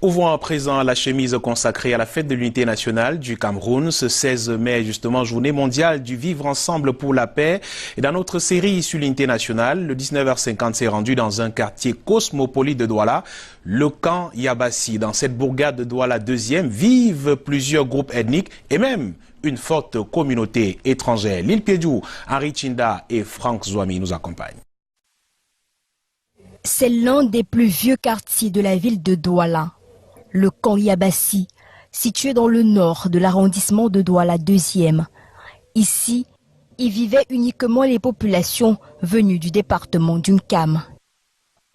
Ouvrons à présent la chemise consacrée à la fête de l'unité nationale du Cameroun. Ce 16 mai, justement, journée mondiale du vivre ensemble pour la paix. Et dans notre série sur l'unité nationale, le 19h50 s'est rendu dans un quartier cosmopolite de Douala, le camp Yabassi. Dans cette bourgade de Douala 2e vivent plusieurs groupes ethniques et même une forte communauté étrangère. Lil Piedou, Henri Chinda et Franck Zouami nous accompagnent. C'est l'un des plus vieux quartiers de la ville de Douala, le camp Yabassi, situé dans le nord de l'arrondissement de Douala 2e. Ici, y vivaient uniquement les populations venues du département d'Unkam.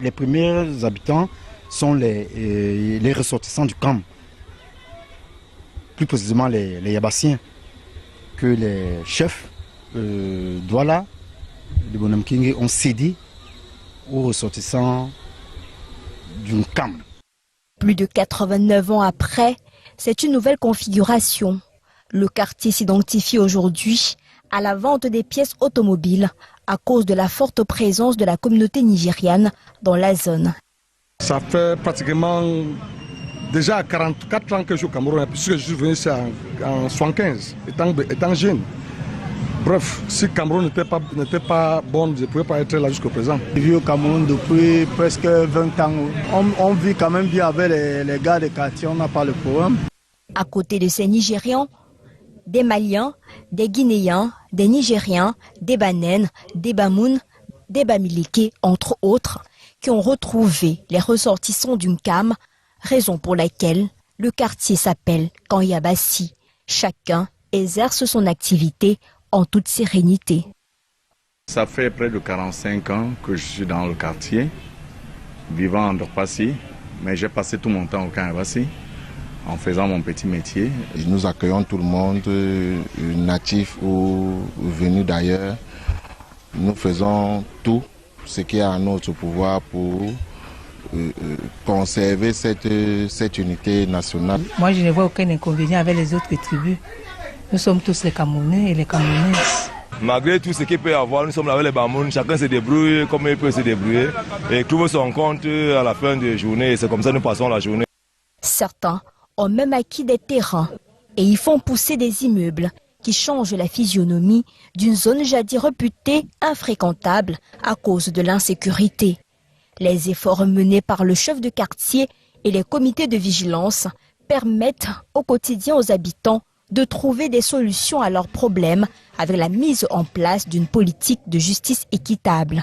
Les premiers habitants sont les ressortissants du camp, plus précisément les Yabassiens, que les chefs Douala, de Bonhomme King, ont cédé aux ressortissants d'une camp. Plus de 89 ans après, c'est une nouvelle configuration. Le quartier s'identifie aujourd'hui à la vente des pièces automobiles à cause de la forte présence de la communauté nigériane dans la zone. Ça fait pratiquement déjà 44 ans que je suis au Cameroun, puisque je suis venu ici en 75, étant jeune. Bref, si le Cameroun n'était pas bon, je ne pouvais pas être là jusqu'au présent. Je vis au Cameroun depuis presque 20 ans. On vit quand même bien avec les gars des quartiers, on n'a pas le problème. À côté de ces Nigérians, des Maliens, des Guinéens, des Nigériens, des Banènes, des Bamouns, des Bamileke, entre autres, qui ont retrouvé les ressortissants d'Unkam, raison pour laquelle le quartier s'appelle camp Yabassi. Chacun exerce son activité en toute sérénité. Ça fait près de 45 ans que je suis dans le quartier, vivant en Dorpassi, mais j'ai passé tout mon temps au camp Yabassi en faisant mon petit métier. Nous accueillons tout le monde, natifs ou venus d'ailleurs. Nous faisons tout ce qui est à notre pouvoir pour conserver cette unité nationale. Moi, je ne vois aucun inconvénient avec les autres tribus. Nous sommes tous les Camerounais et les Camerounaises. Malgré tout ce qu'il peut y avoir, nous sommes là avec les Bamouns, chacun se débrouille comme il peut se débrouiller et trouve son compte à la fin de la journée. C'est comme ça que nous passons la journée. Certains ont même acquis des terrains et y font pousser des immeubles qui changent la physionomie d'une zone jadis réputée infréquentable à cause de l'insécurité. Les efforts menés par le chef de quartier et les comités de vigilance permettent au quotidien aux habitants de trouver des solutions à leurs problèmes avec la mise en place d'une politique de justice équitable.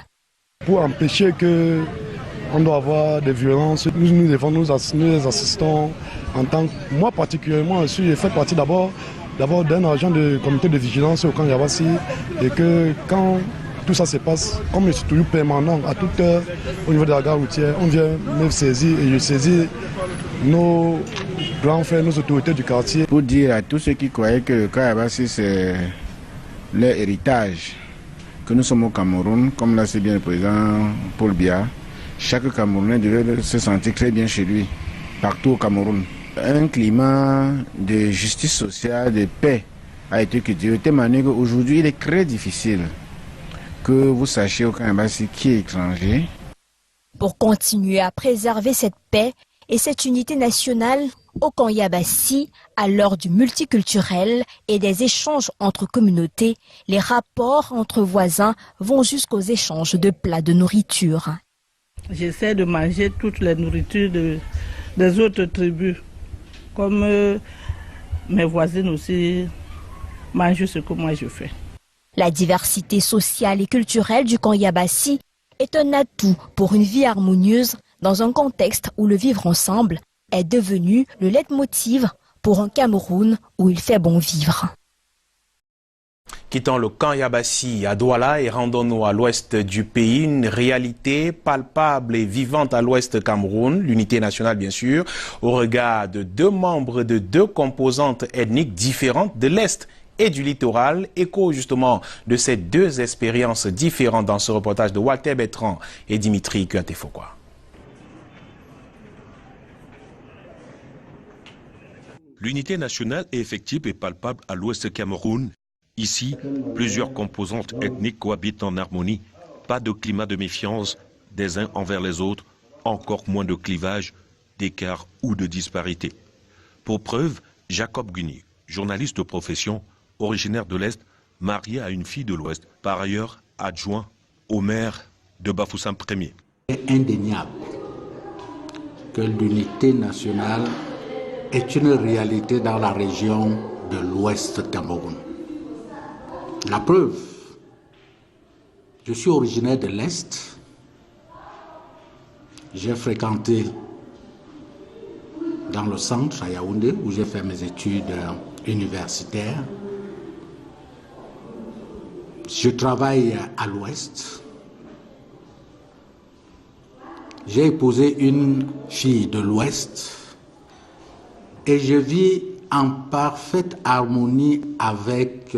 Pour empêcher qu'on doit avoir des violences, nous les assistons en tant que... Moi particulièrement, je fais partie d'abord d'un agent de comité de vigilance au camp Yabassi et que quand tout ça se passe, comme je suis toujours permanent à toute heure au niveau de la gare routière, on vient me saisir et je saisis nos grands frères, nos autorités du quartier. Pour dire à tous ceux qui croyaient que le camp Yabassi c'est leur héritage, que nous sommes au Cameroun, comme l'a dit bien le président Paul Biya, chaque Camerounais devait se sentir très bien chez lui, partout au Cameroun. Un climat de justice sociale, de paix a été cultivé de telle manière qu'aujourd'hui il est très difficile que vous sachiez au camp Yabassi qui est étranger. Pour continuer à préserver cette paix et cette unité nationale au camp Yabassi, à l'heure du multiculturel et des échanges entre communautés, les rapports entre voisins vont jusqu'aux échanges de plats de nourriture. J'essaie de manger toutes les nourritures des autres tribus, comme mes voisines aussi mangent ce que moi je fais. La diversité sociale et culturelle du camp Yabassi est un atout pour une vie harmonieuse dans un contexte où le vivre ensemble est devenu le leitmotiv pour un Cameroun où il fait bon vivre. Quittons le camp Yabassi à Douala et rendons-nous à l'ouest du pays, une réalité palpable et vivante à l'ouest Cameroun, l'unité nationale bien sûr, au regard de deux membres de deux composantes ethniques différentes de l'est et du littoral, écho justement de ces deux expériences différentes dans ce reportage de Walter Bertrand et Dimitri Kuantefokwa. L'unité nationale est effective et palpable à l'ouest Cameroun. Ici, plusieurs composantes ethniques cohabitent en harmonie. Pas de climat de méfiance des uns envers les autres, encore moins de clivage. d'écart ou de disparité. Pour preuve, Jacob Guni, journaliste de profession, originaire de l'Est, marié à une fille de l'Ouest, par ailleurs adjoint au maire de Bafoussam Ier. C'est indéniable que l'unité nationale est une réalité dans la région de l'Ouest Cameroun. La preuve, je suis originaire de l'Est, j'ai fréquenté dans le centre à Yaoundé où j'ai fait mes études universitaires. Je travaille à l'Ouest. J'ai épousé une fille de l'Ouest et je vis en parfaite harmonie avec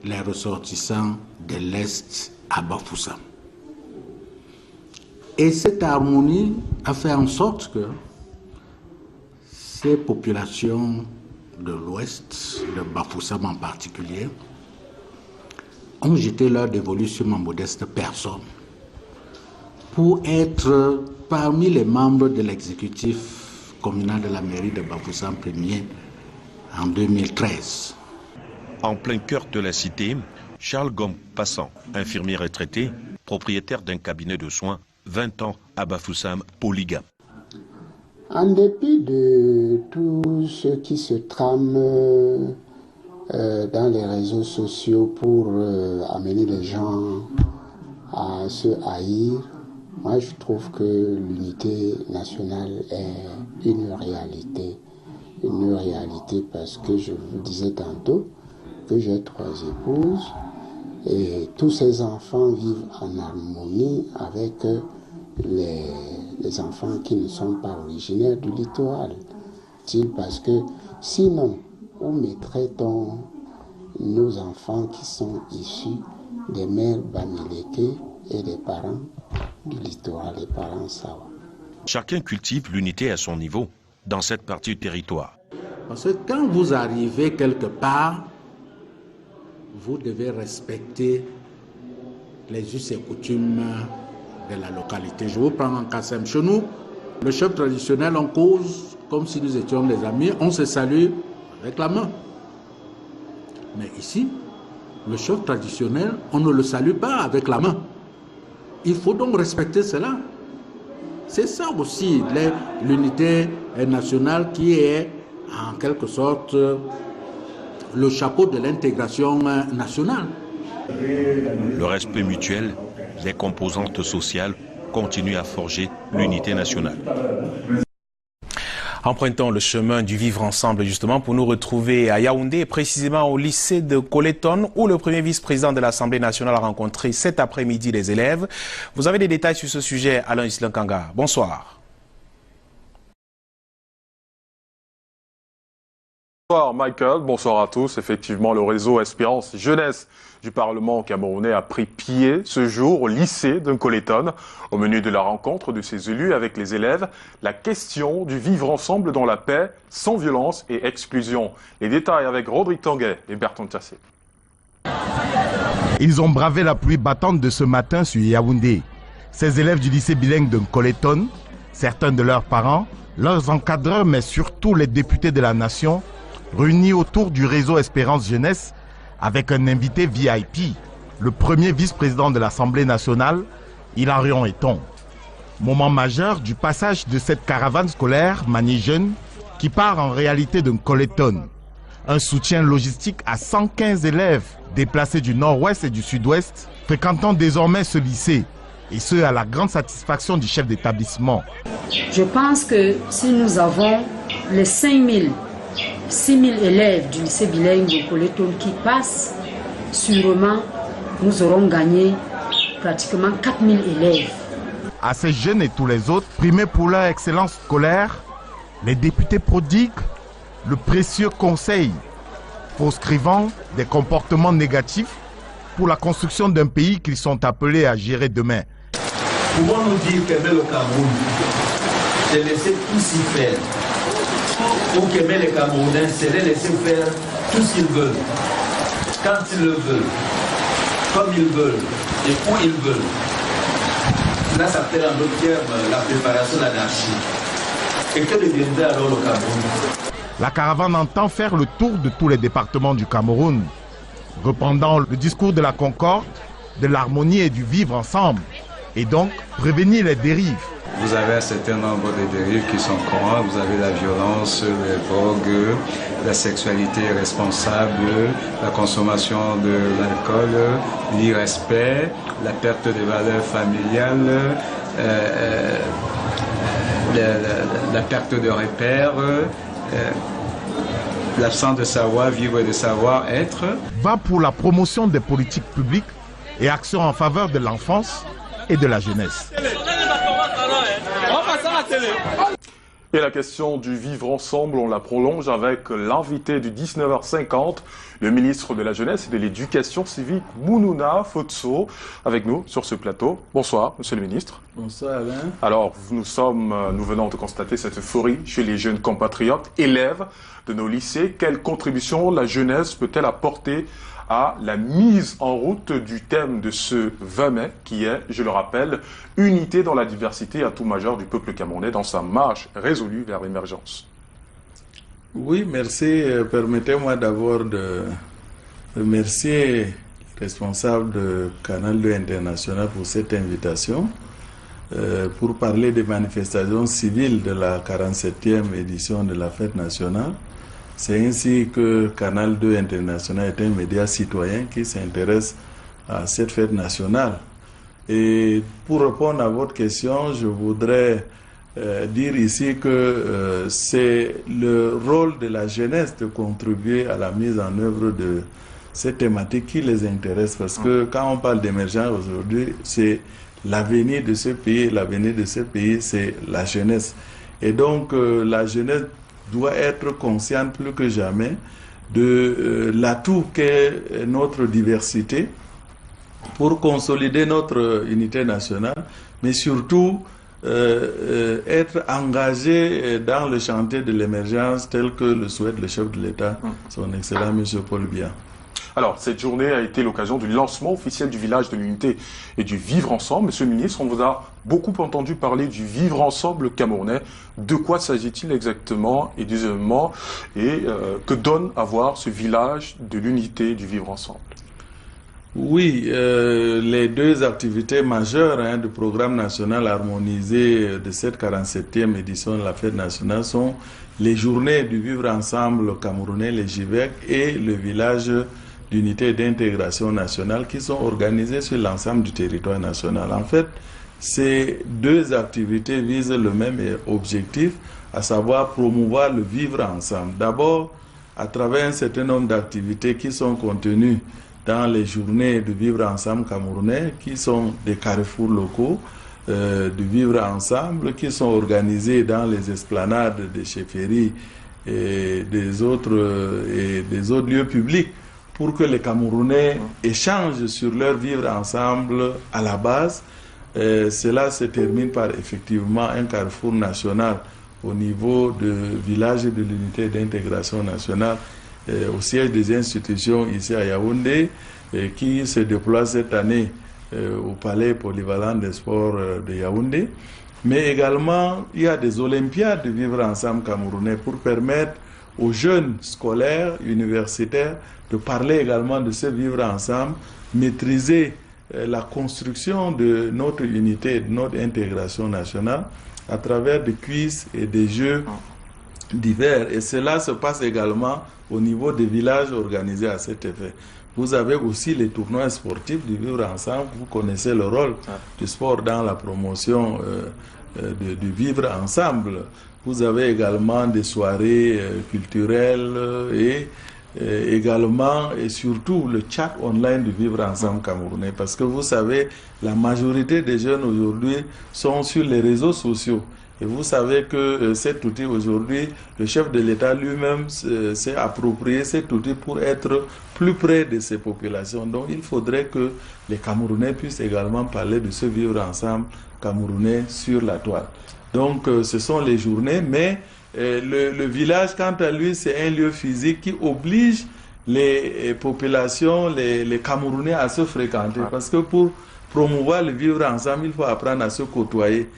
les ressortissants de l'Est à Bafoussam. Et cette harmonie a fait en sorte que ces populations de l'Ouest, de Bafoussam en particulier, ont jeté leur dévolu sur ma modeste personne pour être parmi les membres de l'exécutif communal de la mairie de Bafoussam Ier en 2013. En plein cœur de la cité, Charles Gom Passant, infirmier retraité, propriétaire d'un cabinet de soins, 20 ans à Bafoussam, polygame. En dépit de tout ce qui se trame dans les réseaux sociaux pour amener les gens à se haïr, moi je trouve que l'unité nationale est une réalité. Une réalité parce que je vous disais tantôt que j'ai 3 épouses et tous ces enfants vivent en harmonie avec les enfants qui ne sont pas originaires du littoral. Parce que sinon, où mettrait-on nos enfants qui sont issus des mères Bamileke et des parents du littoral, les parents Sawa? Chacun cultive l'unité à son niveau dans cette partie du territoire. Parce que quand vous arrivez quelque part, vous devez respecter les us et coutumes de la localité. Je vous prends en Kassem. Chez nous, le chef traditionnel, on cause comme si nous étions des amis, on se salue avec la main. Mais ici, le chef traditionnel, on ne le salue pas avec la main. Il faut donc respecter cela. C'est ça aussi l'unité nationale qui est en quelque sorte le chapeau de l'intégration nationale. Le respect mutuel, les composantes sociales continuent à forger l'unité nationale. Empruntons le chemin du vivre ensemble justement pour nous retrouver à Yaoundé, précisément au lycée de Coleton où le premier vice-président de l'Assemblée nationale a rencontré cet après-midi les élèves. Vous avez des détails sur ce sujet, Alain Islan-Kanga. Bonsoir. Bonsoir Michael, bonsoir à tous. Effectivement, le réseau Espérance Jeunesse du Parlement camerounais a pris pied ce jour au lycée de Coleton. Au menu de la rencontre de ses élus avec les élèves, la question du vivre ensemble dans la paix, sans violence et exclusion. Les détails avec Rodrigue Tanguay et Bertrand Tassé. Ils ont bravé la pluie battante de ce matin sur Yaoundé. Ces élèves du lycée bilingue de Coleton, certains de leurs parents, leurs encadreurs, mais surtout les députés de la nation, réunis autour du réseau Espérance Jeunesse avec un invité VIP, le premier vice-président de l'Assemblée nationale, Hilarion Eton. Moment majeur du passage de cette caravane scolaire Mani Jeune qui part en réalité d'un Coleton. Un soutien logistique à 115 élèves déplacés du nord-ouest et du sud-ouest, fréquentant désormais ce lycée, et ce à la grande satisfaction du chef d'établissement. Je pense que si nous avons les 6 000 élèves du lycée bilingue de Coleton qui passent, sûrement nous aurons gagné pratiquement 4 000 élèves. À ces jeunes et tous les autres, primés pour leur excellence scolaire, les députés prodiguent le précieux conseil proscrivant des comportements négatifs pour la construction d'un pays qu'ils sont appelés à gérer demain. Pouvons-nous dire qu'aimer le Cameroun, c'est laisser tout s'y faire. Ou qu'aimer les Camerounais, c'est les laisser faire tout ce qu'ils veulent, quand ils le veulent, comme ils veulent et où ils veulent. Là, ça s'appelle en d'autres termes la préparation de l'anarchie. Et que deviendrait alors le Cameroun? La caravane entend faire le tour de tous les départements du Cameroun, reprendant le discours de la concorde, de l'harmonie et du vivre ensemble, et donc prévenir les dérives. Vous avez un certain nombre de dérives qui sont courantes. Vous avez la violence, les drogues, la sexualité irresponsable, la consommation de l'alcool, l'irrespect, la perte des valeurs familiales, la perte de repères, l'absence de savoir-vivre et de savoir-être. Va pour la promotion des politiques publiques et actions en faveur de l'enfance et de la jeunesse. Et la question du vivre ensemble, on la prolonge avec l'invité du 19h50, le ministre de la Jeunesse et de l'Éducation civique, Mounouna Fotso, avec nous sur ce plateau. Bonsoir, monsieur le ministre. Bonsoir, Alain. Alors, nous venons de constater cette euphorie chez les jeunes compatriotes, élèves de nos lycées. Quelle contribution la jeunesse peut-elle apporter à la mise en route du thème de ce 20 mai, qui est, je le rappelle, unité dans la diversité, atout majeur du peuple camerounais dans sa marche résolue vers l'émergence? Oui, merci. Permettez-moi d'abord de remercier le responsable de Canal 2 International pour cette invitation pour parler des manifestations civiles de la 47e édition de la fête nationale. C'est ainsi que Canal 2 International est un média citoyen qui s'intéresse à cette fête nationale. Et pour répondre à votre question, je voudrais dire ici que c'est le rôle de la jeunesse de contribuer à la mise en œuvre de cette thématique qui les intéresse. Parce que quand on parle d'émergence aujourd'hui, c'est l'avenir de ce pays. L'avenir de ce pays, c'est la jeunesse. Et donc, la jeunesse doit être consciente plus que jamais de l'atout qu'est notre diversité pour consolider notre unité nationale, mais surtout être engagé dans le chantier de l'émergence tel que le souhaite le chef de l'État, son excellent M. Paul Biya. Alors, cette journée a été l'occasion du lancement officiel du village de l'unité et du vivre ensemble. Monsieur le ministre, on vous a beaucoup entendu parler du vivre ensemble camerounais. De quoi s'agit-il exactement et deuxièmement, que donne à voir ce village de l'unité et du vivre ensemble? Oui, les deux activités majeures du programme national harmonisé de cette 47e édition de la fête nationale sont les journées du vivre ensemble camerounais, les JVEC, et le village d'unité et d'intégration nationale qui sont organisées sur l'ensemble du territoire national. En fait, ces deux activités visent le même objectif, à savoir promouvoir le vivre ensemble. D'abord, à travers un certain nombre d'activités qui sont contenues dans les journées de vivre ensemble camerounais, qui sont des carrefours locaux de vivre ensemble, qui sont organisés dans les esplanades des chefferies et des autres lieux publics, pour que les Camerounais échangent sur leur vivre ensemble à la base. Cela se termine par effectivement un carrefour national au niveau du village de l'unité d'intégration nationale, au siège des institutions ici à Yaoundé, qui se déploie cette année au palais polyvalent des sports de Yaoundé. Mais également, il y a des olympiades de vivre ensemble camerounais pour permettre aux jeunes scolaires, universitaires, de parler également de ce vivre ensemble, maîtriser la construction de notre unité, de notre intégration nationale à travers des quiz et des jeux divers. Et cela se passe également au niveau des villages organisés à cet effet. Vous avez aussi les tournois sportifs du vivre ensemble. Vous connaissez le rôle du sport dans la promotion du vivre ensemble. Vous avez également des soirées culturelles et également et surtout le chat online du vivre ensemble camerounais. Parce que vous savez, la majorité des jeunes aujourd'hui sont sur les réseaux sociaux. Et vous savez que cet outil aujourd'hui, le chef de l'État lui-même s'est approprié cet outil pour être plus près de ces populations. Donc il faudrait que les Camerounais puissent également parler de ce vivre ensemble camerounais sur la toile. Donc ce sont les journées, mais le village, quant à lui, c'est un lieu physique qui oblige les populations, les Camerounais à se fréquenter. Parce que pour promouvoir le vivre ensemble, il faut apprendre à se côtoyer,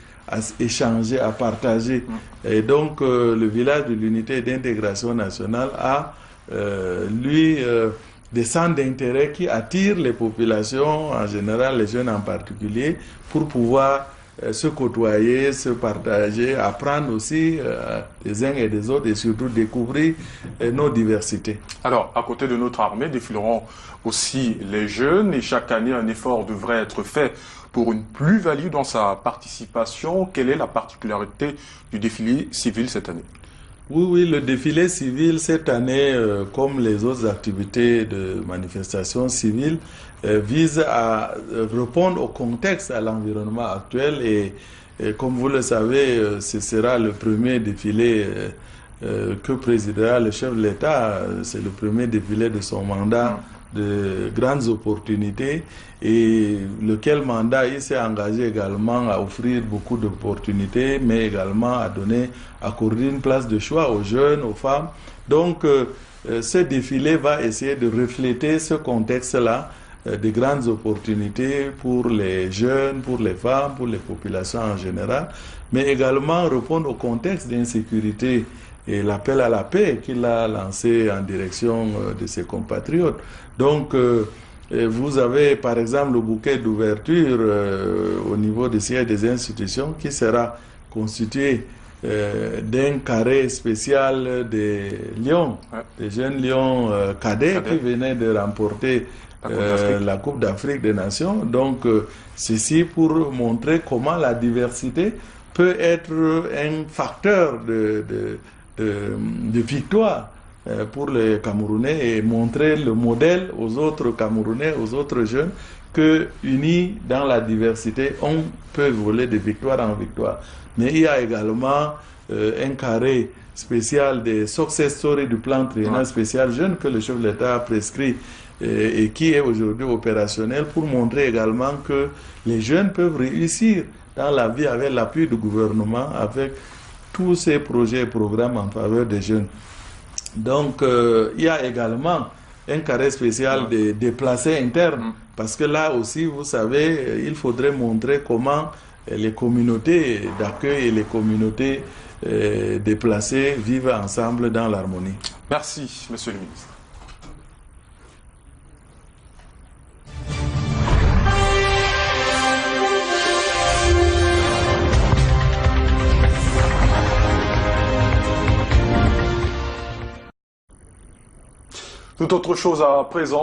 échanger, à partager. Et donc, le village de l'unité et d'intégration nationale a, des centres d'intérêt qui attirent les populations, en général les jeunes en particulier, pour pouvoir se côtoyer, se partager, apprendre aussi des uns et des autres et surtout découvrir nos diversités. Alors, à côté de notre armée, défileront aussi les jeunes et chaque année un effort devrait être fait pour une plus-value dans sa participation. Quelle est la particularité du défilé civil cette année? Oui, le défilé civil cette année, comme les autres activités de manifestation civile, vise à répondre au contexte, à l'environnement actuel et comme vous le savez, ce sera le premier défilé que présidera le chef de l'État. C'est le premier défilé de son mandat de grandes opportunités et lequel mandat il s'est engagé également à offrir beaucoup d'opportunités mais également à accorder une place de choix aux jeunes, aux femmes. Donc ce défilé va essayer de refléter ce contexte-là de grandes opportunités pour les jeunes, pour les femmes, pour les populations en général, mais également répondre au contexte d'insécurité et l'appel à la paix qu'il a lancé en direction de ses compatriotes. Donc, vous avez par exemple le bouquet d'ouverture au niveau des sièges des institutions qui sera constitué d'un carré spécial des lions, des jeunes lions cadets qui venaient de remporter la Coupe d'Afrique des Nations. Donc, ceci pour montrer comment la diversité peut être un facteur de victoire pour les Camerounais et montrer le modèle aux autres Camerounais, aux autres jeunes, que unis dans la diversité, on peut voler de victoire en victoire. Mais il y a également un carré spécial des success stories du plan triennal spécial jeune que le chef de l'État a prescrit et qui est aujourd'hui opérationnel pour montrer également que les jeunes peuvent réussir dans la vie avec l'appui du gouvernement, avec tous ces projets et programmes en faveur des jeunes. Donc, il y a également un carré spécial des déplacés internes, parce que là aussi, vous savez, il faudrait montrer comment les communautés d'accueil et les communautés déplacées vivent ensemble dans l'harmonie. Merci, Monsieur le ministre. Toute autre chose à présent.